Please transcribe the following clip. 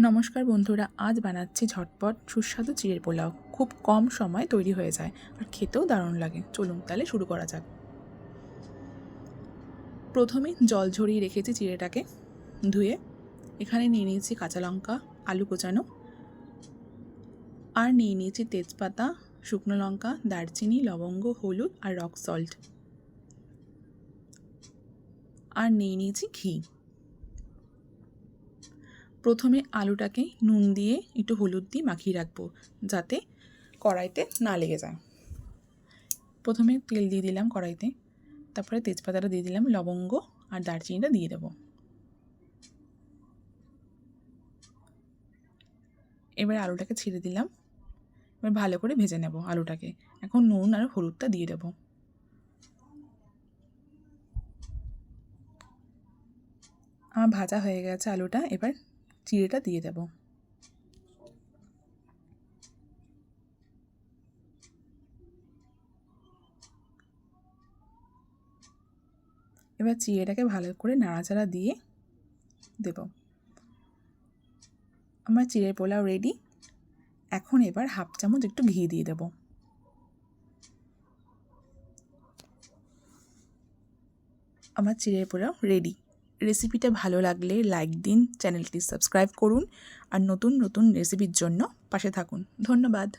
নমস্কার বন্ধুরা, আজ বানাচ্ছি ঝটপট সুস্বাদু চিড়ের পোলাও। খুব কম সময়ে তৈরি হয়ে যায় আর খেতেও দারুণ লাগে। চলুন তাহলে শুরু করা যাক। প্রথমে জল ঝরিয়ে রেখেছি চিড়েটাকে ধুয়ে। এখানে নিয়ে নিয়েছি কাঁচা লঙ্কা, আলু কোচানো, আর নিয়ে নিয়েছি তেজপাতা, শুকনো লঙ্কা, দারচিনি, লবঙ্গ, হলুদ আর রক সল্ট, আর নিয়ে নিয়েছি ঘি। প্রথমে আলুটাকে নুন দিয়ে একটু হলুদ দিয়ে মাখিয়ে রাখবো, যাতে কড়াইতে না লেগে যায়। প্রথমে তেল দিয়ে দিলাম কড়াইতে, তারপরে তেজপাতাটা দিয়ে দিলাম, লবঙ্গ আর দারচিনিটা দিয়ে দেবো। এবার আলুটাকে ছেড়ে দিলাম। এবার ভালো করে ভেজে নেব আলুটাকে। এখন নুন আর হলুদটা দিয়ে দেবো। আমার ভাজা হয়ে গেছে আলুটা, এবার চিড়েটা দিয়ে দেবো। এবার চিড়েটাকে ভালো করে নাড়াচাড়া দিয়ে দেব। আমার চিড়ের পোলাও রেডি। এখন এবার হাফ চামচ একটু ঘি দিয়ে দেবো। আমার চিড়ের পোলাও রেডি। রেসিপিটা ভালো লাগলে লাইক দিন, চ্যানেলটি সাবস্ক্রাইব করুন আর নতুন নতুন রেসিপির জন্য পাশে থাকুন। ধন্যবাদ।